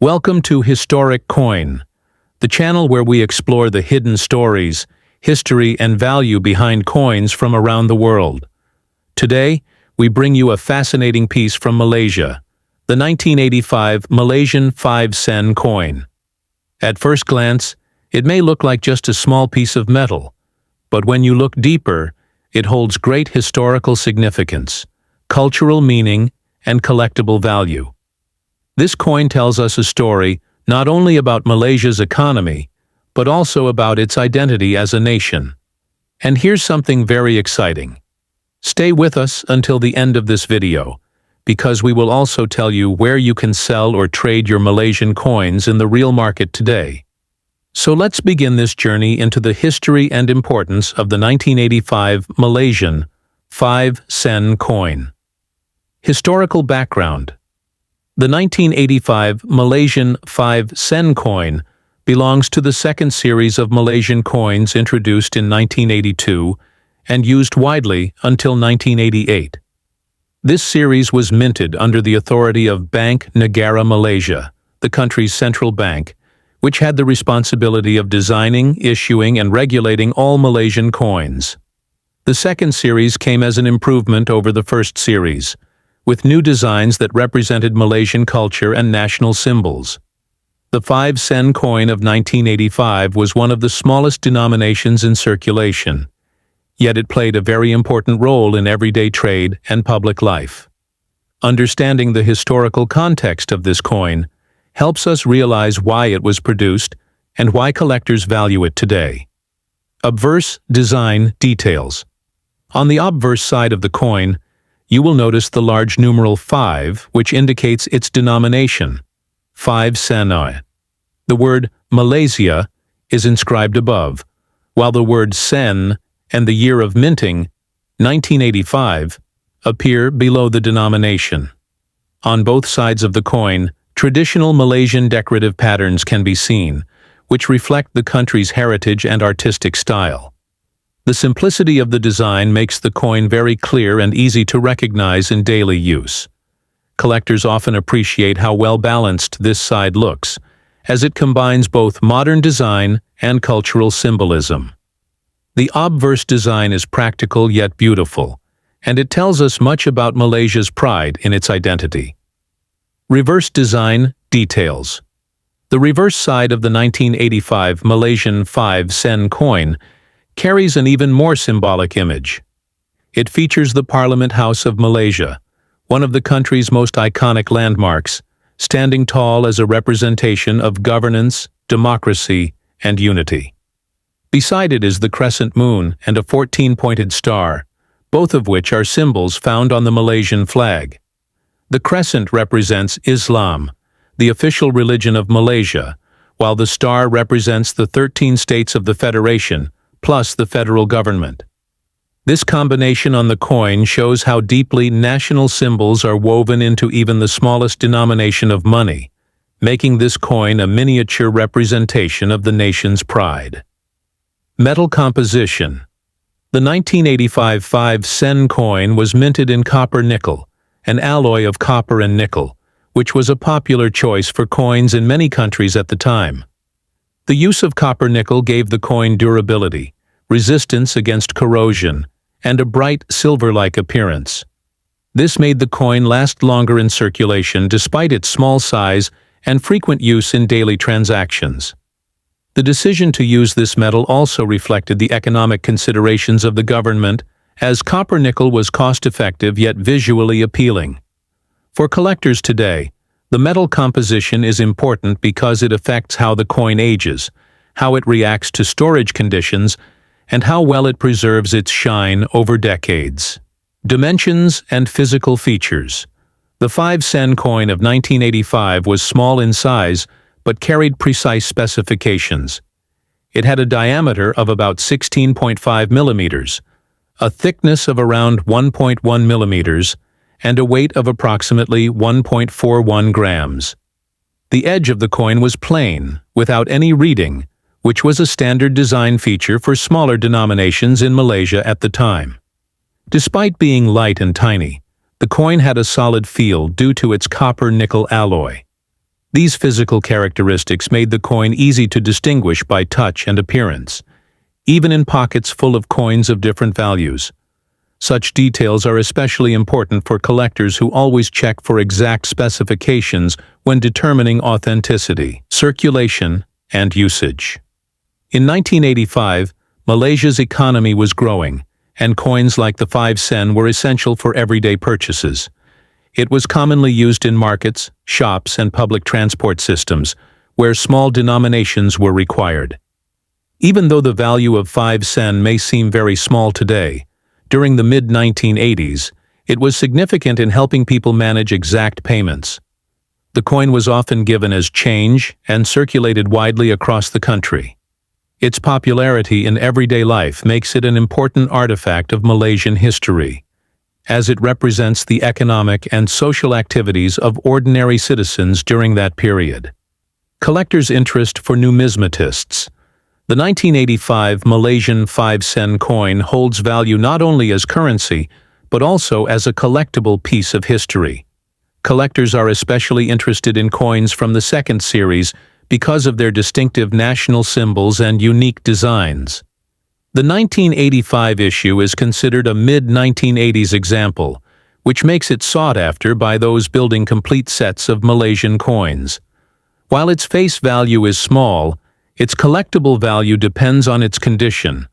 Welcome to Historic Coin, the channel where we explore the hidden stories, history, and value behind coins from around the world. Today, we bring you a fascinating piece from Malaysia, the 1985 Malaysian 5 sen coin. At first glance, it may look like just a small piece of metal, but when you look deeper, it holds great historical significance, cultural meaning, and collectible value. This coin tells us a story not only about Malaysia's economy, but also about its identity as a nation. And here's something very exciting. Stay with us until the end of this video, because we will also tell you where you can sell or trade your Malaysian coins in the real market today. So let's begin this journey into the history and importance of the 1985 Malaysian 5 sen coin. Historical background. The 1985 Malaysian 5 sen coin belongs to the second series of Malaysian coins introduced in 1982 and used widely until 1988. This series was minted under the authority of Bank Negara Malaysia, the country's central bank, which had the responsibility of designing, issuing, and regulating all Malaysian coins. The second series came as an improvement over the first series, with new designs that represented Malaysian culture and national symbols. The 5 sen coin of 1985 was one of the smallest denominations in circulation, yet it played a very important role in everyday trade and public life. Understanding the historical context of this coin helps us realize why it was produced and why collectors value it today. Obverse design details. On the obverse side of the coin, you will notice the large numeral 5, which indicates its denomination, 5 sen. The word Malaysia is inscribed above, while the word sen and the year of minting, 1985, appear below the denomination. On both sides of the coin, traditional Malaysian decorative patterns can be seen, which reflect the country's heritage and artistic style. The simplicity of the design makes the coin very clear and easy to recognize in daily use. Collectors often appreciate how well-balanced this side looks, as it combines both modern design and cultural symbolism. The obverse design is practical yet beautiful, and it tells us much about Malaysia's pride in its identity. Reverse design details. The reverse side of the 1985 Malaysian 5 sen coin carries an even more symbolic image. It features the Parliament House of Malaysia, one of the country's most iconic landmarks, standing tall as a representation of governance, democracy, and unity. Beside it is the crescent moon and a 14-pointed star, both of which are symbols found on the Malaysian flag. The crescent represents Islam, the official religion of Malaysia, while the star represents the 13 states of the Federation, plus the federal government. This combination on the coin shows how deeply national symbols are woven into even the smallest denomination of money, making this coin a miniature representation of the nation's pride. Metal composition. The 1985 5 sen coin was minted in copper-nickel, an alloy of copper and nickel, which was a popular choice for coins in many countries at the time. The use of copper-nickel gave the coin durability, resistance against corrosion, and a bright silver-like appearance. This made the coin last longer in circulation despite its small size and frequent use in daily transactions. The decision to use this metal also reflected the economic considerations of the government, as copper-nickel was cost-effective yet visually appealing. For collectors today, the metal composition is important because it affects how the coin ages, how it reacts to storage conditions, and how well it preserves its shine over decades. Dimensions and physical features. The 5 sen coin of 1985 was small in size, but carried precise specifications. It had a diameter of about 16.5 millimeters, a thickness of around 1.1 millimeters, and a weight of approximately 1.41 grams. The edge of the coin was plain, without any reading, which was a standard design feature for smaller denominations in Malaysia at the time. Despite being light and tiny, the coin had a solid feel due to its copper-nickel alloy. These physical characteristics made the coin easy to distinguish by touch and appearance, even in pockets full of coins of different values. Such details are especially important for collectors who always check for exact specifications when determining authenticity, circulation, and usage. In 1985, Malaysia's economy was growing, and coins like the 5 sen were essential for everyday purchases. It was commonly used in markets, shops, and public transport systems, where small denominations were required. Even though the value of 5 sen may seem very small today, during the mid-1980s, it was significant in helping people manage exact payments. The coin was often given as change and circulated widely across the country. Its popularity in everyday life makes it an important artifact of Malaysian history, as it represents the economic and social activities of ordinary citizens during that period. Collectors' interest for numismatists. The 1985 Malaysian 5 sen coin holds value not only as currency, but also as a collectible piece of history. Collectors are especially interested in coins from the second series because of their distinctive national symbols and unique designs. The 1985 issue is considered a mid-1980s example, which makes it sought after by those building complete sets of Malaysian coins. While its face value is small, its collectible value depends on its condition,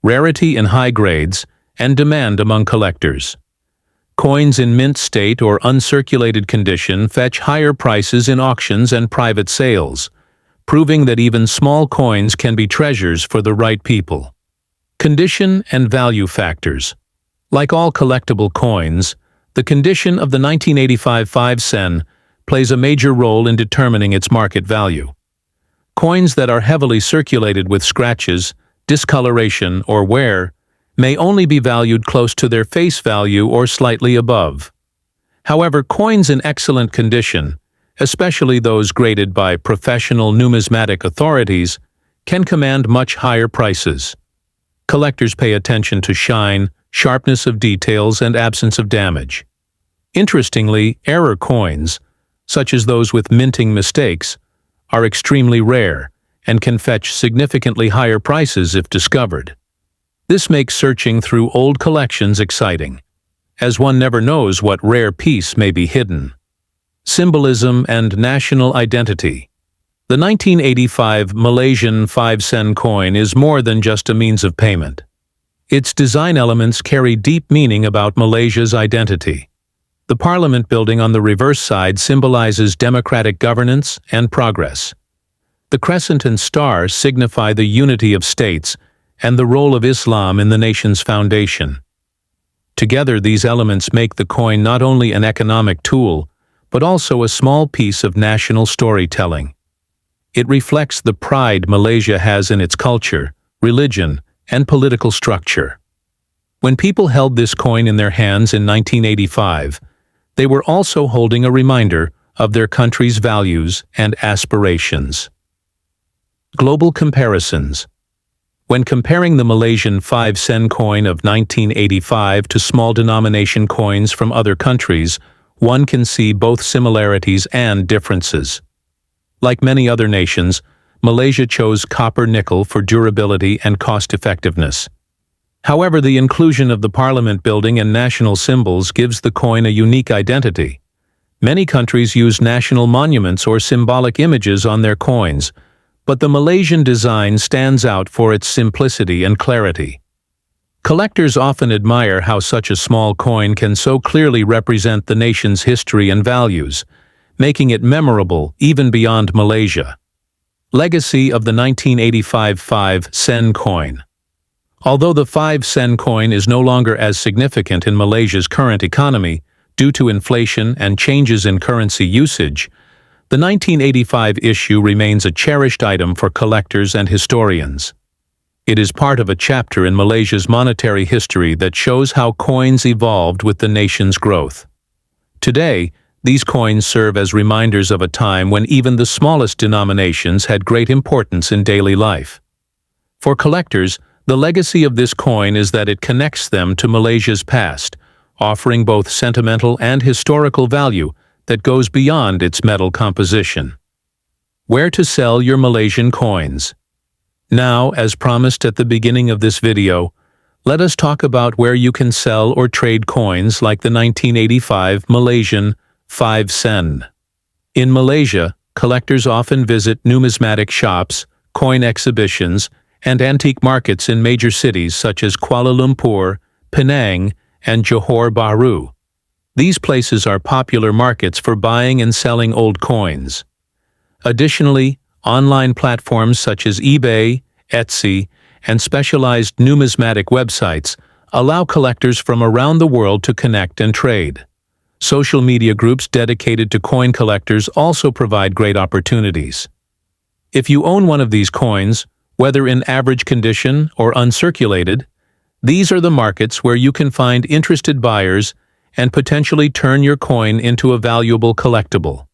rarity in high grades, and demand among collectors. Coins in mint state or uncirculated condition fetch higher prices in auctions and private sales, proving that even small coins can be treasures for the right people. Condition and value factors. Like all collectible coins, the condition of the 1985 5 sen plays a major role in determining its market value. Coins that are heavily circulated with scratches, discoloration, or wear may only be valued close to their face value or slightly above. However, coins in excellent condition, especially those graded by professional numismatic authorities, can command much higher prices. Collectors pay attention to shine, sharpness of details, and absence of damage. Interestingly, error coins, such as those with minting mistakes, are extremely rare and can fetch significantly higher prices if discovered. This makes searching through old collections exciting, as one never knows what rare piece may be hidden. Symbolism and national identity. The 1985 Malaysian 5 sen coin is more than just a means of payment. Its design elements carry deep meaning about Malaysia's identity. The Parliament building on the reverse side symbolizes democratic governance and progress. The crescent and star signify the unity of states and the role of Islam in the nation's foundation. Together, these elements make the coin not only an economic tool, but also a small piece of national storytelling. It reflects the pride Malaysia has in its culture, religion, and political structure. When people held this coin in their hands in 1985, they were also holding a reminder of their country's values and aspirations. Global comparisons. When comparing the Malaysian 5 sen coin of 1985 to small denomination coins from other countries, one can see both similarities and differences. Like many other nations, Malaysia chose copper-nickel for durability and cost-effectiveness. However, the inclusion of the Parliament building and national symbols gives the coin a unique identity. Many countries use national monuments or symbolic images on their coins, but the Malaysian design stands out for its simplicity and clarity. Collectors often admire how such a small coin can so clearly represent the nation's history and values, making it memorable even beyond Malaysia. Legacy of the 1985 5 sen coin. Although the 5 sen coin is no longer as significant in Malaysia's current economy due to inflation and changes in currency usage, the 1985 issue remains a cherished item for collectors and historians. It is part of a chapter in Malaysia's monetary history that shows how coins evolved with the nation's growth. Today, these coins serve as reminders of a time when even the smallest denominations had great importance in daily life. For collectors, the legacy of this coin is that it connects them to Malaysia's past, offering both sentimental and historical value that goes beyond its metal composition. Where to sell your Malaysian coins. Now, as promised at the beginning of this video, let us talk about where you can sell or trade coins like the 1985 Malaysian 5 sen. In Malaysia, collectors often visit numismatic shops, coin exhibitions, and antique markets in major cities such as Kuala Lumpur, Penang, and Johor Bahru. These places are popular markets for buying and selling old coins. Additionally, online platforms such as eBay, Etsy, and specialized numismatic websites allow collectors from around the world to connect and trade. Social media groups dedicated to coin collectors also provide great opportunities. If you own one of these coins, whether in average condition or uncirculated, these are the markets where you can find interested buyers and potentially turn your coin into a valuable collectible.